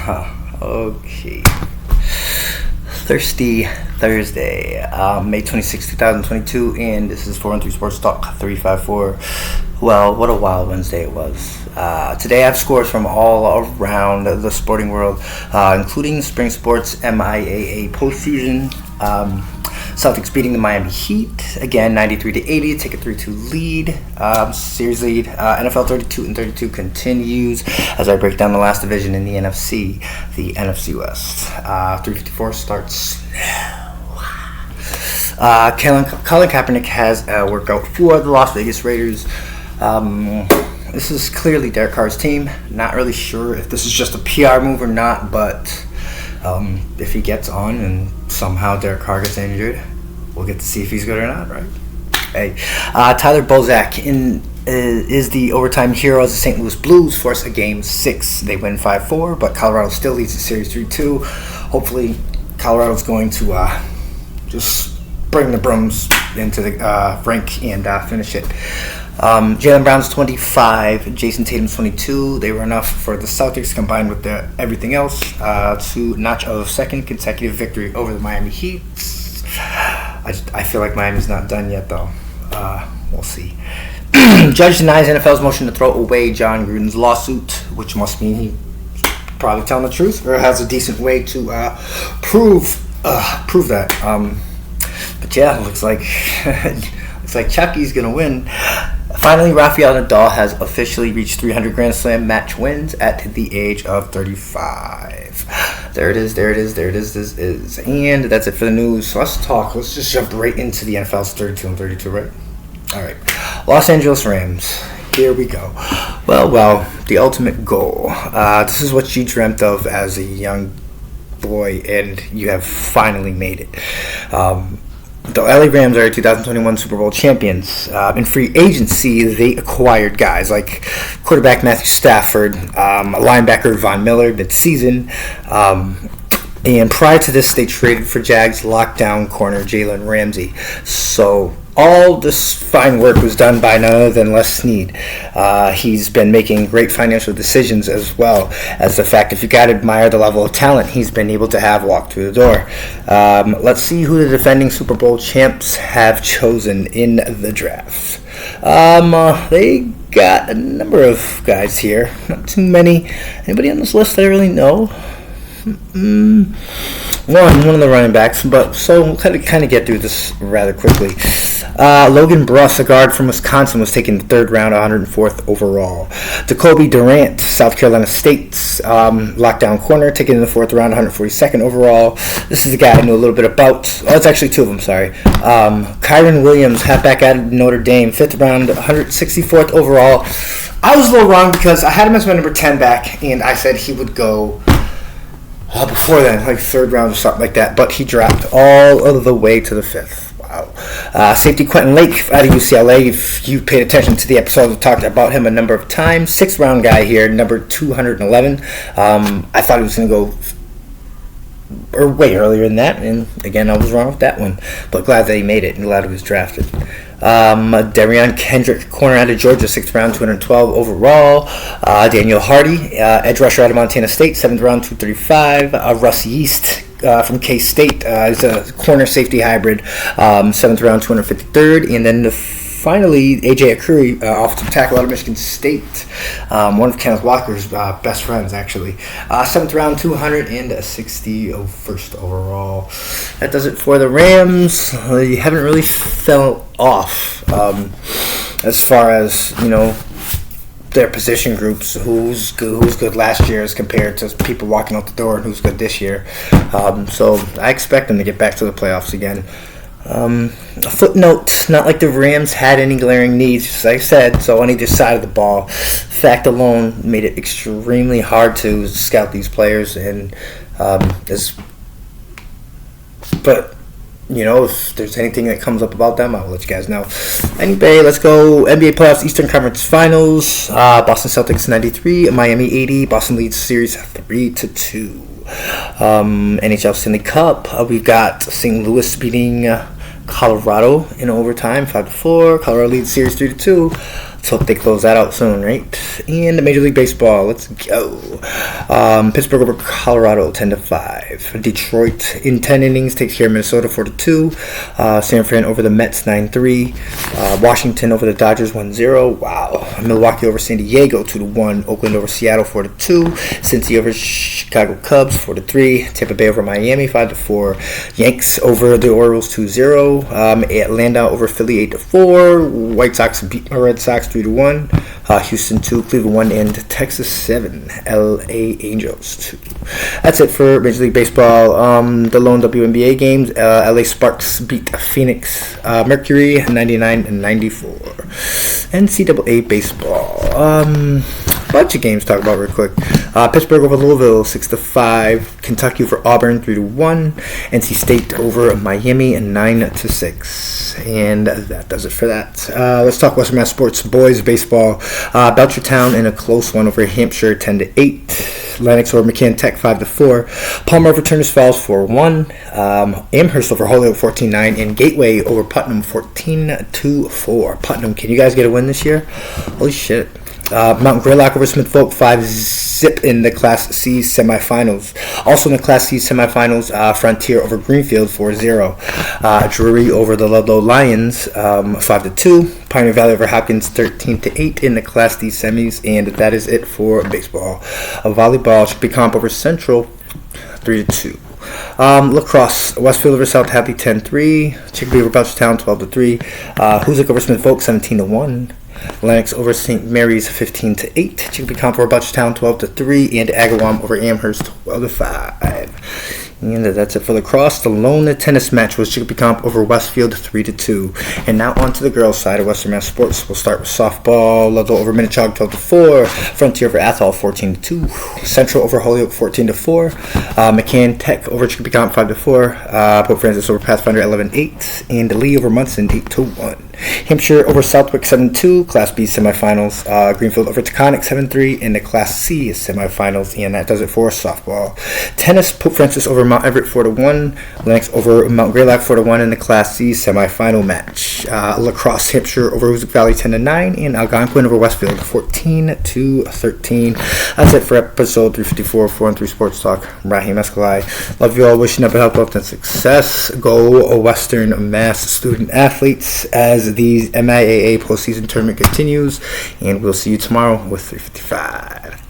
Okay. Thirsty Thursday, May 26, 2022, and this is 413 Sportstalk 354. Well, what a wild Wednesday it was. Today I have scores from all around the sporting world, including spring sports MIAA postseason. Celtics beating the Miami Heat again, 93-80, take a 3-2 lead, series lead. NFL 32-32 continues as I break down the last division in the NFC, the NFC West. 354 starts. Colin Kaepernick has a workout for the Las Vegas Raiders. This is clearly Derek Carr's team. Not really sure if this is just a PR move or not, but if he gets on and somehow Derek Carr gets injured, we'll get to see if he's good or not, right? Hey, Tyler Bozak is the overtime hero as the St. Louis Blues force a Game 6. They win 5-4, but Colorado still leads the series 3-2. Hopefully, Colorado's going to just bring the brooms into the rink and finish it. Jaylen Brown's 25, Jason Tatum's 22. They were enough for the Celtics combined with everything else to notch a second consecutive victory over the Miami Heat. I feel like Miami's not done yet, though. We'll see. Judge denies NFL's motion to throw away John Gruden's lawsuit, which must mean he's probably telling the truth or has a decent way to prove that. But yeah, looks like Chucky's gonna win. Finally, Rafael Nadal has officially reached 300 Grand Slam match wins at the age of 35. There it is. And that's it for the news. So let's just jump right into the NFL's 32-32, right? All right. Los Angeles Rams. Here we go. Well, the ultimate goal. This is what you dreamt of as a young boy, and you have finally made it. The LA Rams are 2021 Super Bowl champions. In free agency, they acquired guys like quarterback Matthew Stafford, linebacker Von Miller mid-season, and prior to this, they traded for Jags lockdown corner Jalen Ramsey. So all this fine work was done by none other than Les Snead. He's been making great financial decisions as well as the fact, if you got to admire the level of talent he's been able to have walk through the door. Let's see who the defending Super Bowl champs have chosen in the draft. They got a number of guys here. Not too many. Anybody on this list that I really know? One of the running backs, but so we'll kind of get through this rather quickly. Logan Bruss, a guard from Wisconsin, was taken in the third round, 104th overall. Jacoby Durant, South Carolina State's lockdown corner, taken in the fourth round, 142nd overall. This is the guy I knew a little bit about. Oh, it's actually two of them, sorry. Kyron Williams, halfback out of Notre Dame, fifth round, 164th overall. I was a little wrong because I had him as my number 10 back, and I said he would go before then, like third round or something like that, but he dropped all of the way to the fifth. Wow. Safety Quentin Lake out of UCLA. If you paid attention to the episode, we talked about him a number of times. Sixth round guy here, number 211. I thought he was going to go way earlier than that, and again, I was wrong with that one, but glad that he made it and glad he was drafted. Darian Kendrick, corner out of Georgia, 6th round, 212 overall. Daniel Hardy, edge rusher out of Montana State, 7th round, 235. Russ Yeast from K-State is a corner safety hybrid, 7th round, 253rd. And then finally, A.J. Akuri, offensive tackle out of Michigan State, one of Kenneth Walker's best friends, actually. 7th round, 261st overall. That does it for the Rams. You haven't really fell off as far as, their position groups, who's good last year as compared to people walking out the door and who's good this year. So I expect them to get back to the playoffs again. A footnote, not like the Rams had any glaring needs, as I said, so on either side of the ball. Fact alone made it extremely hard to scout these players, and if there's anything that comes up about them, I'll let you guys know. Anyway, let's go NBA playoffs, Eastern Conference Finals. Boston Celtics 93, Miami 80. Boston leads series 3-2. NHL Stanley Cup, we've got St. Louis beating Colorado in overtime, 5-4. Colorado leads series 3-2. Let's hope they close that out soon, right? And Major League Baseball, let's go. Pittsburgh over Colorado, 10-5. Detroit in 10 innings takes care of Minnesota 4-2. San Fran over the Mets 9-3. Washington over the Dodgers 1-0. Wow. Milwaukee over San Diego 2-1. Oakland over Seattle 4-2. Cincy over Chicago Cubs 4-3. Tampa Bay over Miami 5-4. Yanks over the Orioles 2-0. Atlanta over Philly 8-4. White Sox beat my Red Sox 3-1. Houston 2, Cleveland 1, and Texas 7. LA Angels 2. That's it for Major League Baseball. The lone WNBA games. LA Sparks beat Phoenix Mercury 99-94. NCAA baseball. Bunch of games to talk about real quick. Pittsburgh over Louisville 6-5. Kentucky over Auburn 3-1. NC State over Miami 9-6. And that does it for that. Let's talk Western Mass Sports boys baseball. Belchertown in a close one over Hampshire 10-8. Lennox over McCann Tech 5-4. Palmer over Turners Falls 4-1. Amherst over Holyoke 14-9. And Gateway over Putnam 14-4. Putnam, can you guys get a win this year? Holy shit. Mountain Greylock over Smith Folk 5-zip in the Class C semifinals. Also in the Class C semifinals, Frontier over Greenfield 4-0. Drury over the Ludlow Lions 5-2. Pioneer Valley over Hopkins 13-8 in the Class D semis. And that is it for baseball. Volleyball should be comp over Central 3-2. Lacrosse, Westfield over South Hadley 10-3. Chicopee over Belchertown 12-3. Hoosick over Smith Folk 17-1. Lennox over St. Mary's 15-8. Chicopee Comp over Belchertown 12-3. And Agawam over Amherst 12-5. And that's it for lacrosse. The lone tennis match was Chicopee Comp over Westfield 3-2. And now on to the girls' side of Western Mass Sports. We'll start with softball. Ludlow over Minnechaug 12-4. Frontier over Athol 14-2. Central over Holyoke 14-4. McCann Tech over Chicopee Comp 5-4. Pope Francis over Pathfinder 11-8. And Lee over Munson 8-1. Hampshire over Southwick 7-2. Class B semifinals. Greenfield over Taconic 7-3 in the Class C semifinals. And that does it for softball. Tennis, Pope Francis over Mount Everett 4-1. Lennox over Mount Greylock 4-1 in the Class C semifinal match. Lacrosse, Hampshire over Hoosick Valley 10-9. And Algonquin over Westfield 14-13. That's it for episode 354 of 4-3 Sports Talk. I'm Raheem Escalay. Love you all. Wishing up health and success. Go Western Mass student athletes as the MIAA postseason tournament continues, and we'll see you tomorrow with 355.